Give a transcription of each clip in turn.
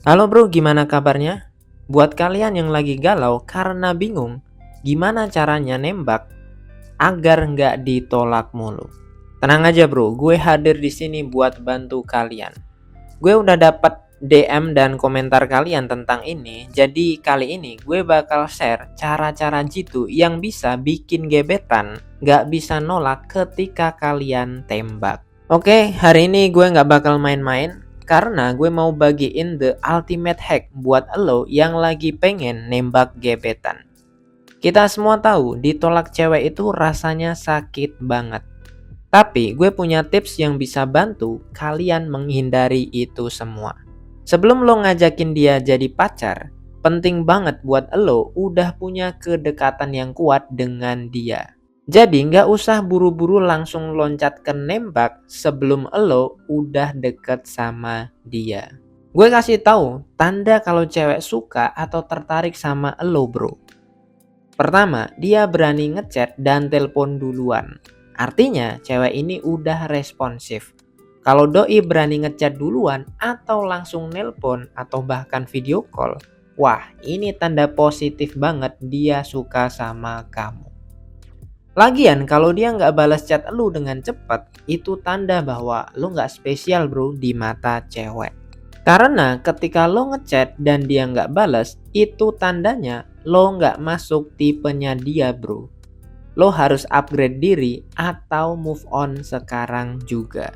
Halo bro, gimana kabarnya? Buat kalian yang lagi galau karena bingung gimana caranya nembak agar nggak ditolak mulu. Tenang aja bro, gue hadir di sini buat bantu kalian. Gue udah dapat DM dan komentar kalian tentang ini, jadi kali ini gue bakal share cara-cara jitu yang bisa bikin gebetan nggak bisa nolak ketika kalian tembak. Oke, hari ini gue nggak bakal main-main karena gue mau bagiin the ultimate hack buat lo yang lagi pengen nembak gebetan. Kita semua tahu ditolak cewek itu rasanya sakit banget. Tapi gue punya tips yang bisa bantu kalian menghindari itu semua. Sebelum lo ngajakin dia jadi pacar, penting banget buat lo udah punya kedekatan yang kuat dengan dia. Jadi nggak usah buru-buru langsung loncat ke nembak sebelum lo udah deket sama dia. Gue kasih tahu tanda kalau cewek suka atau tertarik sama lo bro. Pertama, dia berani ngechat dan telepon duluan. Artinya cewek ini udah responsif. Kalau doi berani ngechat duluan atau langsung nelpon atau bahkan video call, wah ini tanda positif banget dia suka sama kamu. Lagian kalau dia nggak balas chat lu dengan cepat, itu tanda bahwa lu nggak spesial bro di mata cewek. Karena ketika lo ngechat dan dia nggak balas, itu tandanya lo nggak masuk tipenya dia bro. Lo harus upgrade diri atau move on sekarang juga.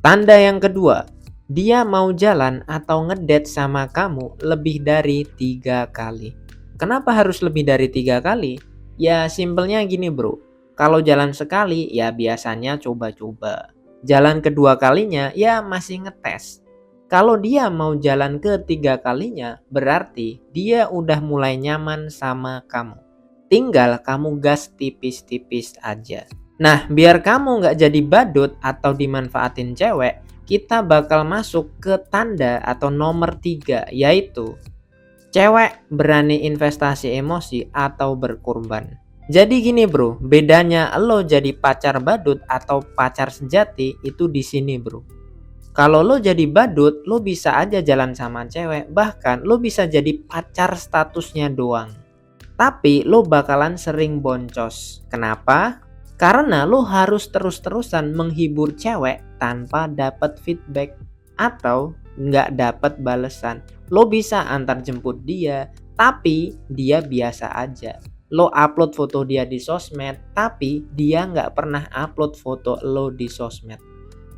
Tanda yang kedua, dia mau jalan atau ngedate sama kamu lebih dari 3 kali. Kenapa harus lebih dari 3 kali? Ya simpelnya gini bro. Kalau jalan sekali ya biasanya coba-coba. Jalan kedua kalinya ya masih ngetes. Kalau dia mau jalan ketiga kalinya berarti dia udah mulai nyaman sama kamu. Tinggal kamu gas tipis-tipis aja. Nah biar kamu nggak jadi badut atau dimanfaatin cewek, kita bakal masuk ke tanda atau nomor 3 yaitu cewek berani investasi emosi atau berkorban. Jadi gini bro, bedanya lo jadi pacar badut atau pacar sejati itu di sini bro. Kalau lo jadi badut, lo bisa aja jalan sama cewek, bahkan lo bisa jadi pacar statusnya doang. Tapi lo bakalan sering boncos. Kenapa? Karena lo harus terus-terusan menghibur cewek tanpa dapat feedback atau nggak dapat balesan. Lo bisa antar jemput dia, tapi dia biasa aja. Lo upload foto dia di sosmed, tapi dia nggak pernah upload foto lo di sosmed.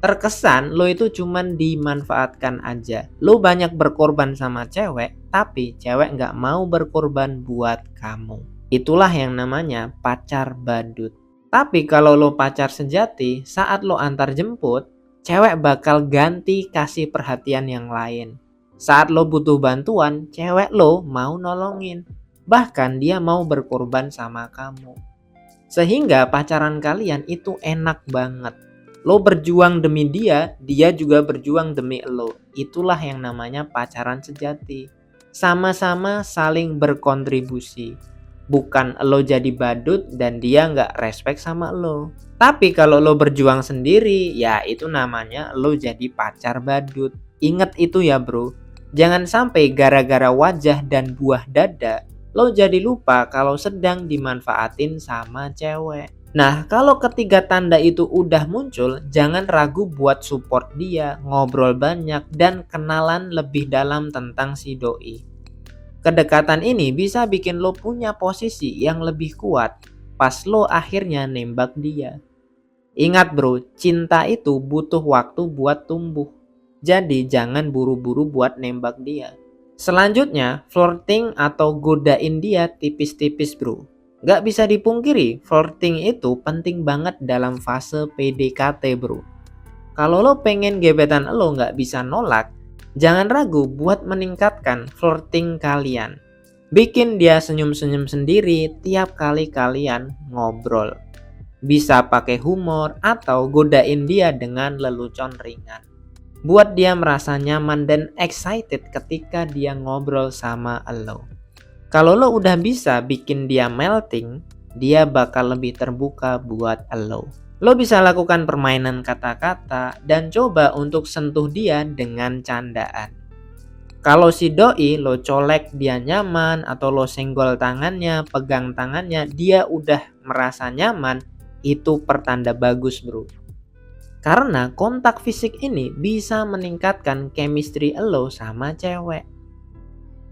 Terkesan lo itu cuman dimanfaatkan aja. Lo banyak berkorban sama cewek, tapi cewek nggak mau berkorban buat kamu. Itulah yang namanya pacar badut. Tapi kalau lo pacar sejati, saat lo antar jemput, cewek bakal ganti kasih perhatian yang lain. Saat lo butuh bantuan, cewek lo mau nolongin. Bahkan dia mau berkorban sama kamu. Sehingga pacaran kalian itu enak banget. Lo berjuang demi dia, dia juga berjuang demi lo. Itulah yang namanya pacaran sejati. Sama-sama saling berkontribusi. Bukan lo jadi badut dan dia nggak respect sama lo. Tapi kalau lo berjuang sendiri, ya itu namanya lo jadi pacar badut. Ingat itu ya bro. Jangan sampai gara-gara wajah dan buah dada, lo jadi lupa kalau sedang dimanfaatin sama cewek. Nah, kalau ketiga tanda itu udah muncul, jangan ragu buat support dia, ngobrol banyak, dan kenalan lebih dalam tentang si doi. Kedekatan ini bisa bikin lo punya posisi yang lebih kuat pas lo akhirnya nembak dia. Ingat bro, cinta itu butuh waktu buat tumbuh. Jadi jangan buru-buru buat nembak dia. Selanjutnya, flirting atau godain dia tipis-tipis bro. Gak bisa dipungkiri, flirting itu penting banget dalam fase PDKT bro. Kalau lo pengen gebetan lo gak bisa nolak, jangan ragu buat meningkatkan flirting kalian. Bikin dia senyum-senyum sendiri tiap kali kalian ngobrol. Bisa pakai humor atau godain dia dengan lelucon ringan. Buat dia merasa nyaman dan excited ketika dia ngobrol sama lo. Kalau lo udah bisa bikin dia melting, dia bakal lebih terbuka buat lo. Lo bisa lakukan permainan kata-kata dan coba untuk sentuh dia dengan candaan. Kalau si doi lo colek dia nyaman atau lo senggol tangannya, pegang tangannya, dia udah merasa nyaman, itu pertanda bagus bro. Karena kontak fisik ini bisa meningkatkan chemistry lo sama cewek.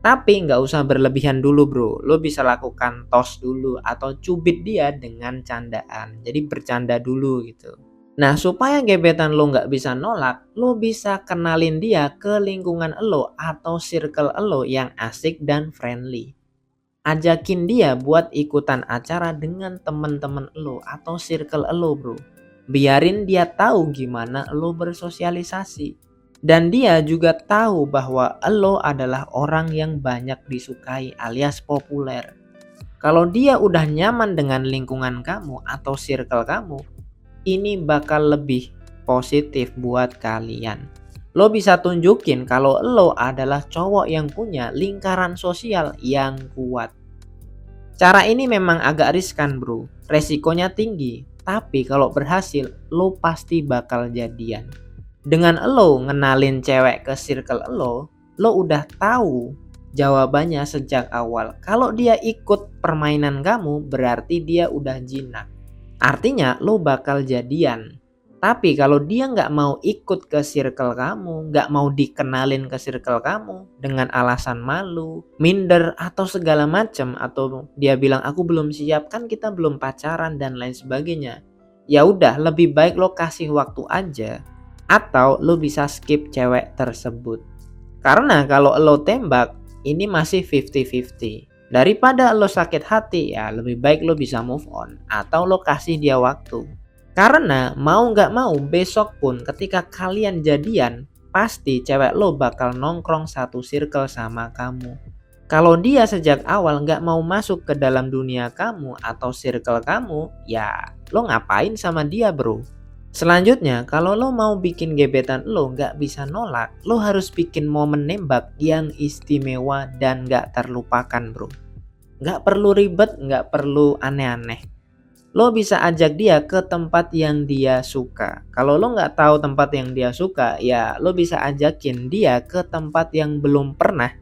Tapi nggak usah berlebihan dulu bro. Lo bisa lakukan tos dulu atau cubit dia dengan candaan. Jadi bercanda dulu gitu. Nah supaya gebetan lo nggak bisa nolak, lo bisa kenalin dia ke lingkungan lo atau circle lo yang asik dan friendly. Ajakin dia buat ikutan acara dengan temen-temen lo atau circle lo bro. Biarin dia tahu gimana lo bersosialisasi. Dan dia juga tahu bahwa lo adalah orang yang banyak disukai alias populer. Kalau dia udah nyaman dengan lingkungan kamu atau circle kamu, ini bakal lebih positif buat kalian. Lo bisa tunjukin kalau lo adalah cowok yang punya lingkaran sosial yang kuat. Cara ini memang agak riskan bro, resikonya tinggi. Tapi kalau berhasil, lo pasti bakal jadian. Dengan lo ngenalin cewek ke circle lo udah tahu jawabannya sejak awal. Kalau dia ikut permainan kamu, berarti dia udah jinak. Artinya lo bakal jadian. Tapi kalau dia nggak mau ikut ke circle kamu, nggak mau dikenalin ke circle kamu dengan alasan malu, minder atau segala macam, atau dia bilang aku belum siap, kan kita belum pacaran dan lain sebagainya. Ya udah, lebih baik lo kasih waktu aja atau lo bisa skip cewek tersebut. Karena kalau lo tembak, ini masih 50-50. Daripada lo sakit hati, ya lebih baik lo bisa move on atau lo kasih dia waktu. Karena mau nggak mau besok pun ketika kalian jadian, pasti cewek lo bakal nongkrong satu circle sama kamu. Kalau dia sejak awal nggak mau masuk ke dalam dunia kamu atau circle kamu, ya lo ngapain sama dia bro? Selanjutnya, kalau lo mau bikin gebetan lo nggak bisa nolak, lo harus bikin momen nembak yang istimewa dan nggak terlupakan bro. Nggak perlu ribet, nggak perlu aneh-aneh. Lo bisa ajak dia ke tempat yang dia suka. Kalau lo nggak tahu tempat yang dia suka, ya lo bisa ajakin dia ke tempat yang belum pernah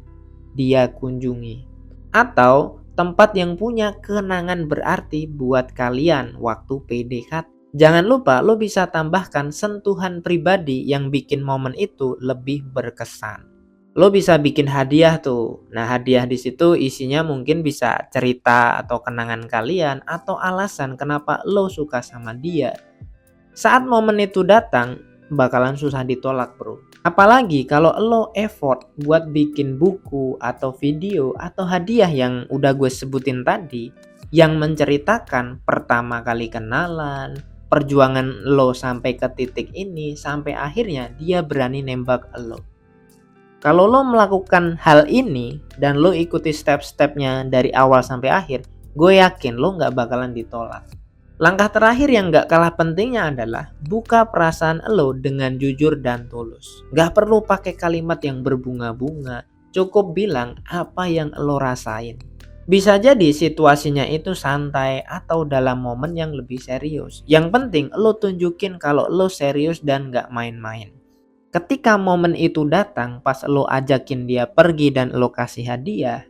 dia kunjungi. Atau tempat yang punya kenangan berarti buat kalian waktu PDKT. Jangan lupa lo bisa tambahkan sentuhan pribadi yang bikin momen itu lebih berkesan. Lo bisa bikin hadiah tuh. Nah, hadiah di situ isinya mungkin bisa cerita atau kenangan kalian atau alasan kenapa lo suka sama dia. Saat momen itu datang, bakalan susah ditolak, bro. Apalagi kalau lo effort buat bikin buku atau video atau hadiah yang udah gue sebutin tadi, yang menceritakan pertama kali kenalan, perjuangan lo sampai ke titik ini, sampai akhirnya dia berani nembak lo. Kalau lo melakukan hal ini dan lo ikuti step-stepnya dari awal sampai akhir, gue yakin lo nggak bakalan ditolak. Langkah terakhir yang gak kalah pentingnya adalah buka perasaan lo dengan jujur dan tulus. Gak perlu pakai kalimat yang berbunga-bunga, cukup bilang apa yang lo rasain. Bisa jadi situasinya itu santai atau dalam momen yang lebih serius. Yang penting lo tunjukin kalau lo serius dan gak main-main. Ketika momen itu datang pas lo ajakin dia pergi dan lo kasih hadiah,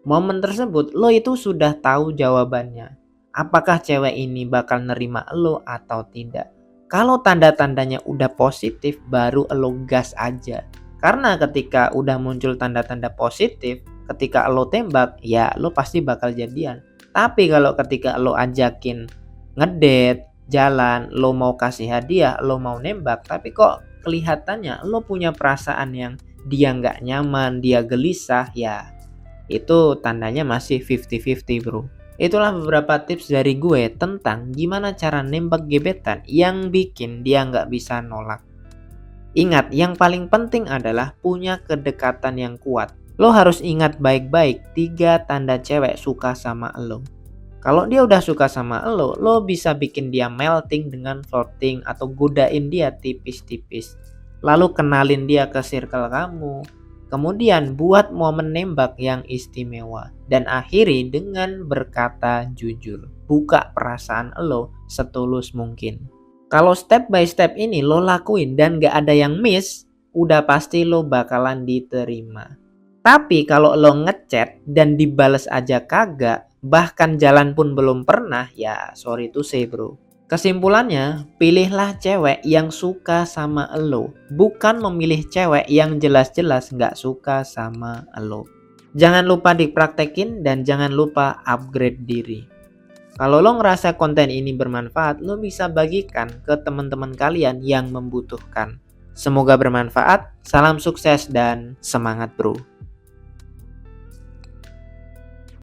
momen tersebut lo itu sudah tahu jawabannya. Apakah cewek ini bakal nerima lo atau tidak? Kalau tanda-tandanya udah positif, baru lo gas aja. Karena ketika udah muncul tanda-tanda positif, ketika lo tembak, ya lo pasti bakal jadian. Tapi kalau ketika lo ajakin ngedate, jalan, lo mau kasih hadiah, lo mau nembak, tapi kok kelihatannya lo punya perasaan yang dia nggak nyaman, dia gelisah, ya itu tandanya masih 50-50 bro. Itulah beberapa tips dari gue tentang gimana cara nembak gebetan yang bikin dia nggak bisa nolak. Ingat, yang paling penting adalah punya kedekatan yang kuat. Lo harus ingat baik-baik 3 tanda cewek suka sama lo. Kalau dia udah suka sama lo bisa bikin dia melting dengan flirting atau godain dia tipis-tipis. Lalu kenalin dia ke circle kamu. Kemudian buat momen nembak yang istimewa. Dan akhiri dengan berkata jujur. Buka perasaan lo setulus mungkin. Kalau step by step ini lo lakuin dan gak ada yang miss, udah pasti lo bakalan diterima. Tapi kalau lo ngechat dan dibales aja kagak, bahkan jalan pun belum pernah, ya sorry to say bro. Kesimpulannya, pilihlah cewek yang suka sama lo, bukan memilih cewek yang jelas-jelas nggak suka sama lo. Jangan lupa dipraktekin dan jangan lupa upgrade diri. Kalau lo ngerasa konten ini bermanfaat, lo bisa bagikan ke teman-teman kalian yang membutuhkan. Semoga bermanfaat, salam sukses dan semangat bro.